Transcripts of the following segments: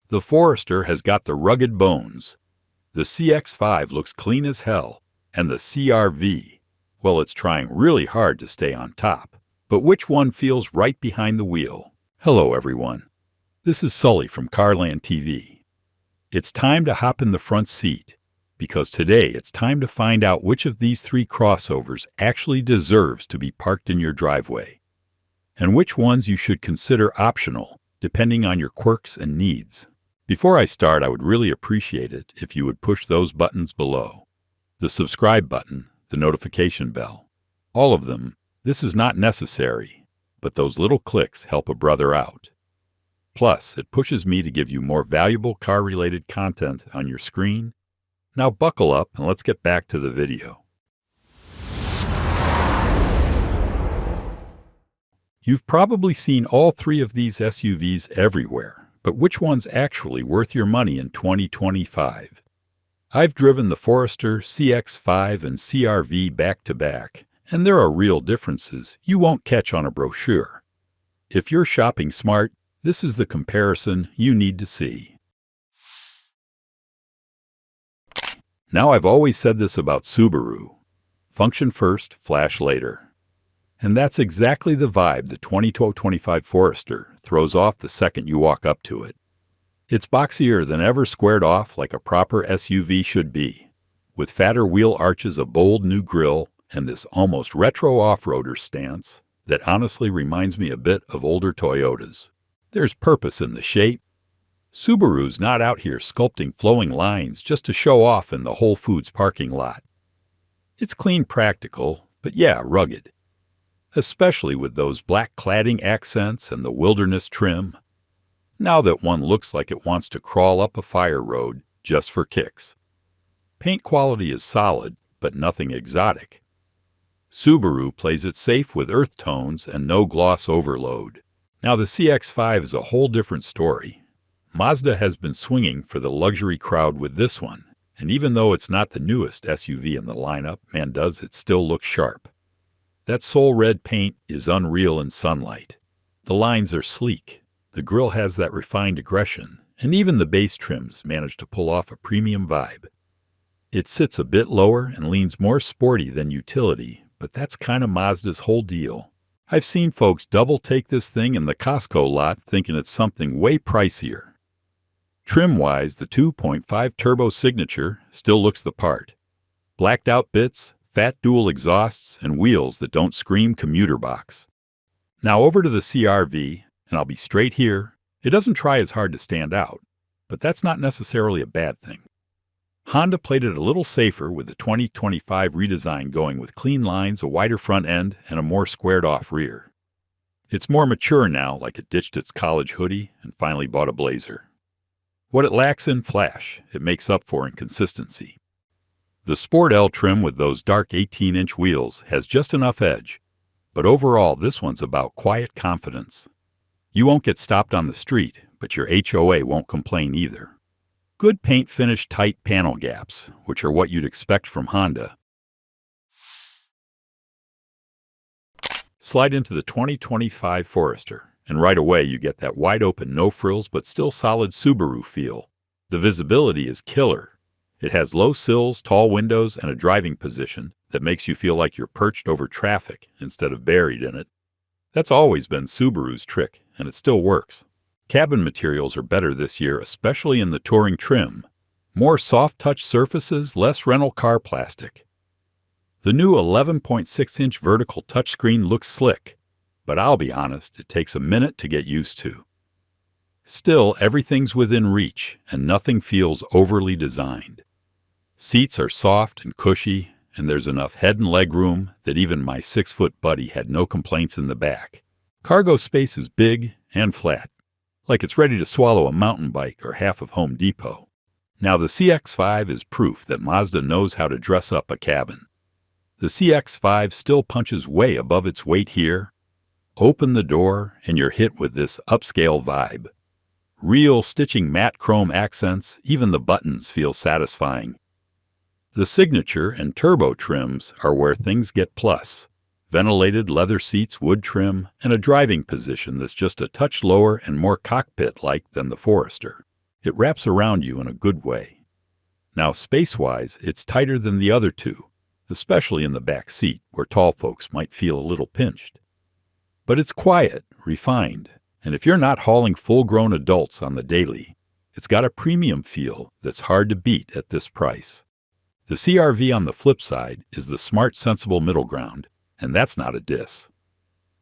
The Forester has got the rugged bones. The CX-5 looks clean as hell, and the CR-V, well, it's trying really hard to stay on top. But which one feels right behind the wheel? Hello, everyone. This is Sully from CarlandTV. It's time to hop in the front seat, because today it's time to find out which of these three crossovers actually deserves to be parked in your driveway, and which ones you should consider optional, depending on your quirks and needs. Before I start, I would really appreciate it if you would push those buttons below. The subscribe button, the notification bell, all of them. This is not necessary, but those little clicks help a brother out. Plus, it pushes me to give you more valuable car-related content on your screen. Now buckle up and let's get back to the video. You've probably seen all three of these SUVs everywhere, but which one's actually worth your money in 2025? I've driven the Forester, CX-5, and CR-V back-to-back, and there are real differences you won't catch on a brochure. If you're shopping smart, this is the comparison you need to see. Now, I've always said this about Subaru: function first, flash later. And that's exactly the vibe the 2025 Forester throws off the second you walk up to it. It's boxier than ever, squared off like a proper SUV should be, with fatter wheel arches, a bold new grille, and this almost retro off-roader stance that honestly reminds me a bit of older Toyotas. There's purpose in the shape. Subaru's not out here sculpting flowing lines just to show off in the Whole Foods parking lot. It's clean, practical, but yeah, rugged. Especially with those black cladding accents and the wilderness trim. Now that one looks like it wants to crawl up a fire road just for kicks. Paint quality is solid, but nothing exotic. Subaru plays it safe with earth tones and no gloss overload. Now the CX-5 is a whole different story. Mazda has been swinging for the luxury crowd with this one, and even though it's not the newest SUV in the lineup, man, does it still look sharp. That soul red paint is unreal in sunlight. The lines are sleek, the grille has that refined aggression, and even the base trims manage to pull off a premium vibe. It sits a bit lower and leans more sporty than utility, but that's kind of Mazda's whole deal. I've seen folks double take this thing in the Costco lot thinking it's something way pricier. Trim-wise, the 2.5 turbo signature still looks the part. Blacked out bits, fat dual exhausts, and wheels that don't scream commuter box. Now over to the CR-V, and I'll be straight here, it doesn't try as hard to stand out, but that's not necessarily a bad thing. Honda played it a little safer with the 2025 redesign, going with clean lines, a wider front end, and a more squared-off rear. It's more mature now, like it ditched its college hoodie and finally bought a blazer. What it lacks in flash, it makes up for in consistency. The Sport L trim with those dark 18-inch wheels has just enough edge, but overall this one's about quiet confidence. You won't get stopped on the street, but your HOA won't complain either. Good paint finish, tight panel gaps, which are what you'd expect from Honda. Slide into the 2025 Forester, and right away you get that wide-open, no-frills but still solid Subaru feel. The visibility is killer. It has low sills, tall windows, and a driving position that makes you feel like you're perched over traffic instead of buried in it. That's always been Subaru's trick, and it still works. Cabin materials are better this year, especially in the touring trim. More soft-touch surfaces, less rental car plastic. The new 11.6-inch vertical touchscreen looks slick, but I'll be honest, it takes a minute to get used to. Still, everything's within reach, and nothing feels overly designed. Seats are soft and cushy, and there's enough head and leg room that even my 6-foot buddy had no complaints in the back. Cargo space is big and flat, like it's ready to swallow a mountain bike or half of Home Depot. Now the CX-5 is proof that Mazda knows how to dress up a cabin. The CX-5 still punches way above its weight here. Open the door and you're hit with this upscale vibe. Real stitching matte chrome accents, even the buttons feel satisfying. The signature and turbo trims are where things get plus. Ventilated leather seats, wood trim, and a driving position that's just a touch lower and more cockpit-like than the Forester. It wraps around you in a good way. Now, space-wise, it's tighter than the other two, especially in the back seat, where tall folks might feel a little pinched. But it's quiet, refined, and if you're not hauling full-grown adults on the daily, it's got a premium feel that's hard to beat at this price. The CR-V on the flip side is the smart, sensible middle ground, and that's not a diss.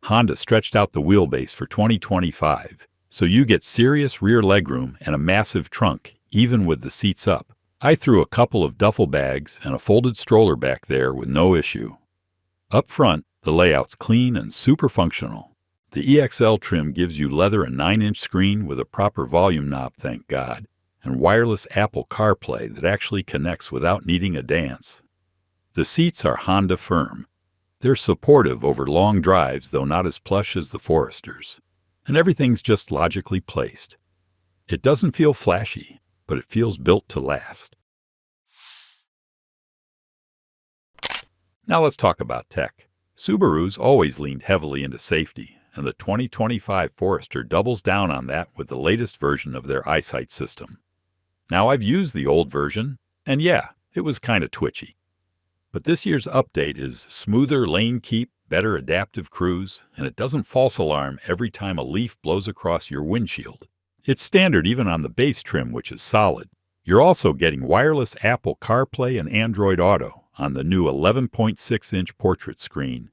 Honda stretched out the wheelbase for 2025, so you get serious rear legroom and a massive trunk, even with the seats up. I threw a couple of duffel bags and a folded stroller back there with no issue. Up front, the layout's clean and super functional. The EXL trim gives you leather a 9-inch screen with a proper volume knob, thank God, and wireless Apple CarPlay that actually connects without needing a dance. The seats are Honda firm. They're supportive over long drives, though not as plush as the Forester's. And everything's just logically placed. It doesn't feel flashy, but it feels built to last. Now let's talk about tech. Subaru's always leaned heavily into safety, and the 2025 Forester doubles down on that with the latest version of their eyesight system. Now, I've used the old version, and yeah, it was kind of twitchy. But this year's update is smoother lane keep, better adaptive cruise, and it doesn't false alarm every time a leaf blows across your windshield. It's standard even on the base trim, which is solid. You're also getting wireless Apple CarPlay and Android Auto on the new 11.6-inch portrait screen.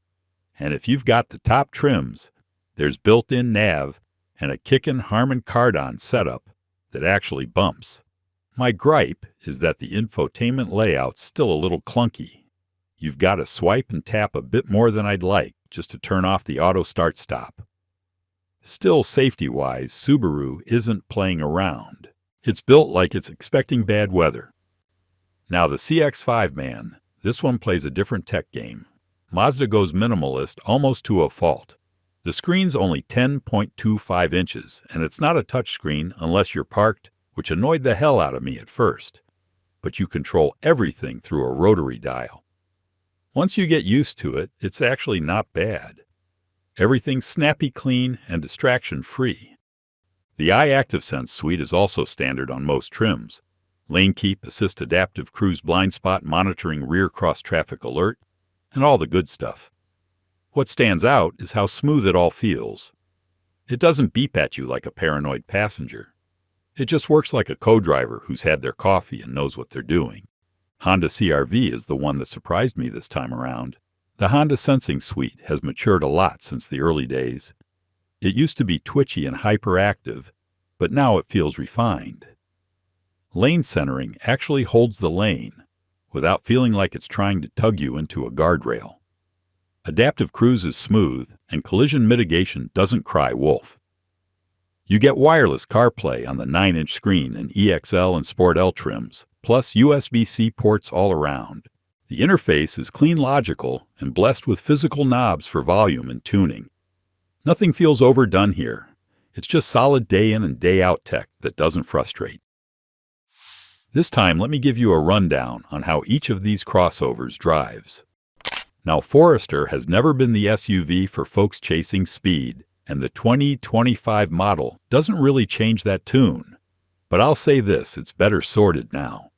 And if you've got the top trims, there's built-in nav and a kickin' Harman Kardon setup that actually bumps. My gripe is that the infotainment layout's still a little clunky. You've got to swipe and tap a bit more than I'd like just to turn off the auto start-stop. Still, safety-wise, Subaru isn't playing around. It's built like it's expecting bad weather. Now the CX-5, man, this one plays a different tech game. Mazda goes minimalist almost to a fault. The screen's only 10.25 inches, and it's not a touchscreen unless you're parked, which annoyed the hell out of me at first. But you control everything through a rotary dial. Once you get used to it, it's actually not bad. Everything's snappy clean and distraction-free. The iActiveSense suite is also standard on most trims. Lane keep, assist adaptive cruise blind spot monitoring, rear cross-traffic alert, and all the good stuff. What stands out is how smooth it all feels. It doesn't beep at you like a paranoid passenger. It just works like a co-driver who's had their coffee and knows what they're doing. Honda CR-V is the one that surprised me this time around. The Honda Sensing Suite has matured a lot since the early days. It used to be twitchy and hyperactive, but now it feels refined. Lane centering actually holds the lane without feeling like it's trying to tug you into a guardrail. Adaptive cruise is smooth, and collision mitigation doesn't cry wolf. You get wireless CarPlay on the 9-inch screen in EXL and Sport L trims, plus USB-C ports all around. The interface is clean, logical, and blessed with physical knobs for volume and tuning. Nothing feels overdone here. It's just solid day in and day out tech that doesn't frustrate. This time, let me give you a rundown on how each of these crossovers drives. Now, Forester has never been the SUV for folks chasing speed, and the 2025 model doesn't really change that tune. But I'll say this, it's better sorted now.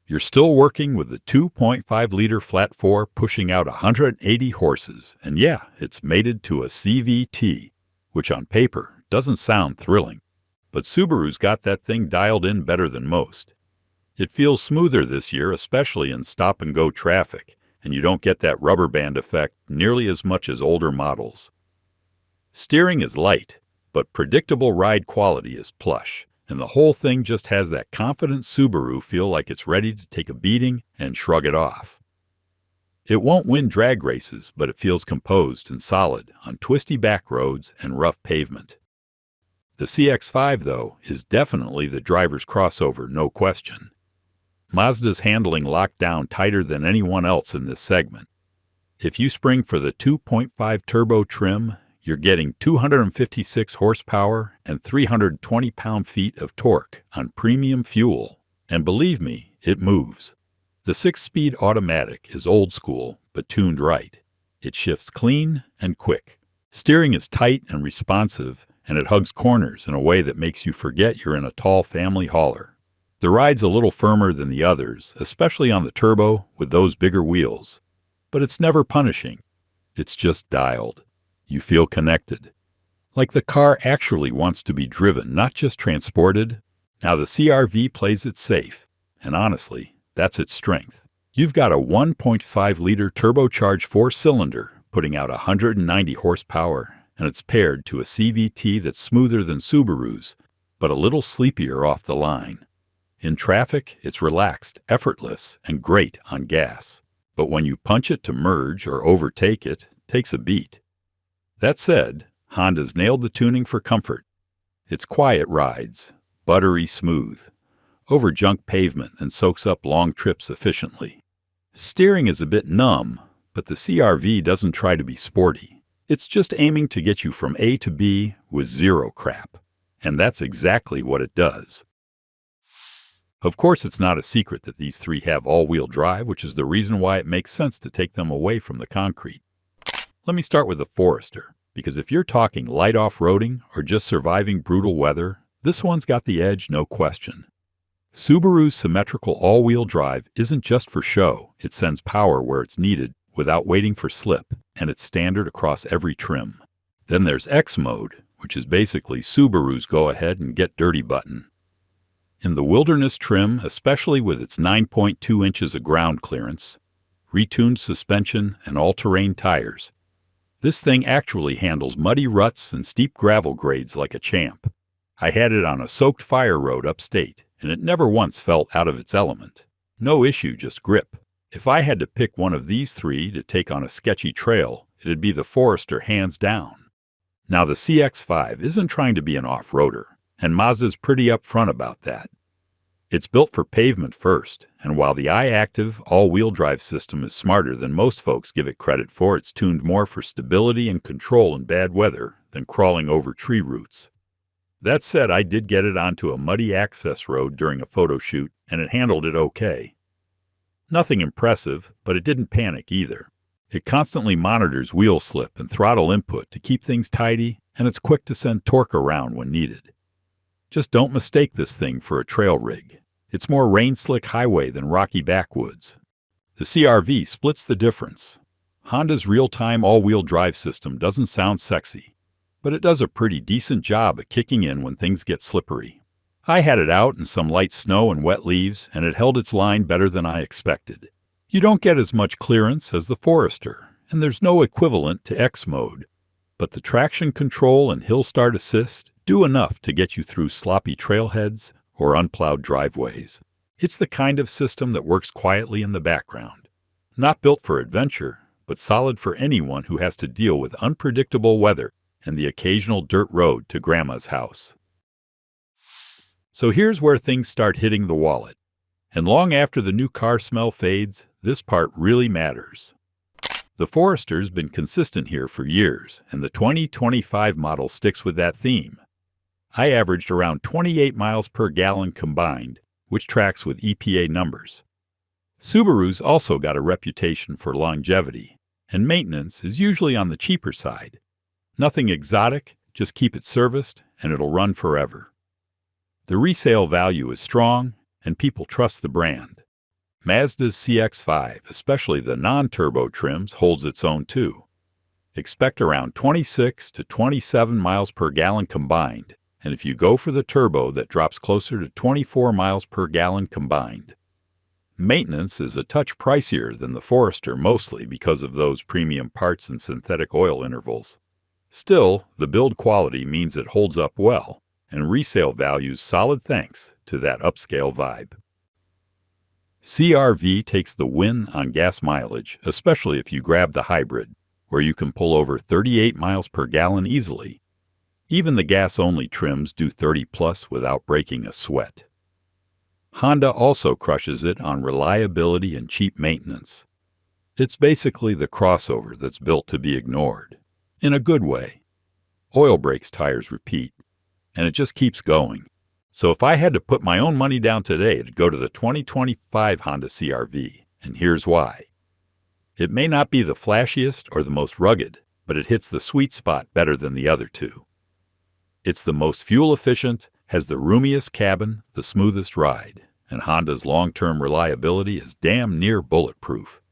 You're still working with the 2.5-liter flat 4 pushing out 180 horses, and yeah, it's mated to a CVT, which on paper doesn't sound thrilling. But Subaru's got that thing dialed in better than most. It feels smoother this year, especially in stop-and-go traffic, and you don't get that rubber band effect nearly as much as older models. Steering is light, but predictable ride quality is plush, and the whole thing just has that confident Subaru feel like it's ready to take a beating and shrug it off. It won't win drag races, but it feels composed and solid on twisty back roads and rough pavement. The CX-5, though, is definitely the driver's crossover, no question. Mazda's handling locked down tighter than anyone else in this segment. If you spring for the 2.5 turbo trim, you're getting 256 horsepower and 320 pound-feet of torque on premium fuel. And believe me, it moves. The 6-speed automatic is old school, but tuned right. It shifts clean and quick. Steering is tight and responsive, and it hugs corners in a way that makes you forget you're in a tall family hauler. The ride's a little firmer than the others, especially on the turbo with those bigger wheels. But it's never punishing. It's just dialed. You feel connected. Like the car actually wants to be driven, not just transported. Now the CR-V plays it safe, and honestly, that's its strength. You've got a 1.5-liter turbocharged four-cylinder putting out 190 horsepower, and it's paired to a CVT that's smoother than Subaru's, but a little sleepier off the line. In traffic, it's relaxed, effortless, and great on gas. But when you punch it to merge or overtake it, it takes a beat. That said, Honda's nailed the tuning for comfort. It's quiet rides, buttery smooth, over junk pavement and soaks up long trips efficiently. Steering is a bit numb, but the CR-V doesn't try to be sporty. It's just aiming to get you from A to B with zero crap. And that's exactly what it does. Of course, it's not a secret that these three have all-wheel drive, which is the reason why it makes sense to take them away from the concrete. Let me start with the Forester, because if you're talking light off-roading or just surviving brutal weather, this one's got the edge, no question. Subaru's symmetrical all-wheel drive isn't just for show. It sends power where it's needed without waiting for slip, and it's standard across every trim. Then there's X mode, which is basically Subaru's go ahead and get dirty button. In the wilderness trim, especially with its 9.2 inches of ground clearance, retuned suspension, and all-terrain tires, this thing actually handles muddy ruts and steep gravel grades like a champ. I had it on a soaked fire road upstate, and it never once felt out of its element. No issue, just grip. If I had to pick one of these three to take on a sketchy trail, it'd be the Forester hands down. Now the CX-5 isn't trying to be an off-roader, and Mazda's pretty upfront about that. It's built for pavement first, and while the iActive all-wheel drive system is smarter than most folks give it credit for, it's tuned more for stability and control in bad weather than crawling over tree roots. That said, I did get it onto a muddy access road during a photo shoot, and it handled it okay. Nothing impressive, but it didn't panic either. It constantly monitors wheel slip and throttle input to keep things tidy, and it's quick to send torque around when needed. Just don't mistake this thing for a trail rig. It's more rain-slick highway than rocky backwoods. The CR-V splits the difference. Honda's real-time all-wheel drive system doesn't sound sexy, but it does a pretty decent job of kicking in when things get slippery. I had it out in some light snow and wet leaves, and it held its line better than I expected. You don't get as much clearance as the Forester, and there's no equivalent to X mode, but the traction control and hill start assist do enough to get you through sloppy trailheads or unplowed driveways. It's the kind of system that works quietly in the background. Not built for adventure, but solid for anyone who has to deal with unpredictable weather and the occasional dirt road to Grandma's house. So here's where things start hitting the wallet. And long after the new car smell fades, this part really matters. The Forester's been consistent here for years, and the 2025 model sticks with that theme. I averaged around 28 miles per gallon combined, which tracks with EPA numbers. Subaru's also got a reputation for longevity, and maintenance is usually on the cheaper side. Nothing exotic, just keep it serviced, and it'll run forever. The resale value is strong, and people trust the brand. Mazda's CX-5, especially the non-turbo trims, holds its own too. Expect around 26 to 27 miles per gallon combined, and if you go for the turbo, that drops closer to 24 miles per gallon combined. Maintenance is a touch pricier than the Forester, mostly because of those premium parts and synthetic oil intervals. Still, the build quality means it holds up well, and resale value's solid thanks to that upscale vibe. CR-V takes the win on gas mileage, especially if you grab the hybrid, where you can pull over 38 miles per gallon easily. Even the gas-only trims do 30 plus without breaking a sweat. Honda also crushes it on reliability and cheap maintenance. It's basically the crossover that's built to be ignored. In a good way. Oil breaks, tires repeat, and it just keeps going. So if I had to put my own money down today, it'd go to the 2025 Honda CR-V, and here's why. It may not be the flashiest or the most rugged, but it hits the sweet spot better than the other two. It's the most fuel-efficient, has the roomiest cabin, the smoothest ride, and Honda's long-term reliability is damn near bulletproof.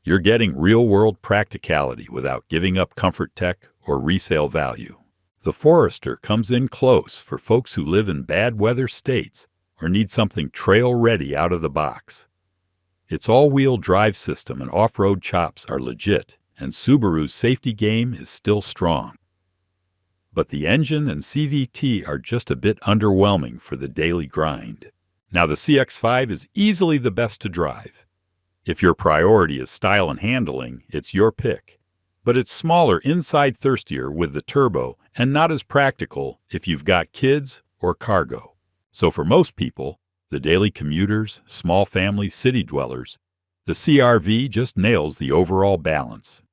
You're getting real-world practicality without giving up comfort tech or resale value. The Forester comes in close for folks who live in bad weather states or need something trail-ready out of the box. Its all-wheel drive system and off-road chops are legit, and Subaru's safety game is still strong. But the engine and CVT are just a bit underwhelming for the daily grind. Now, the CX-5 is easily the best to drive. If your priority is style and handling, it's your pick. But it's smaller inside thirstier with the turbo and not as practical if you've got kids or cargo. So for most people, the daily commuters, small family city dwellers, the CR-V just nails the overall balance.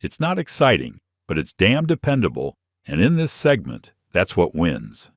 It's not exciting, but it's damn dependable, and in this segment, that's what wins.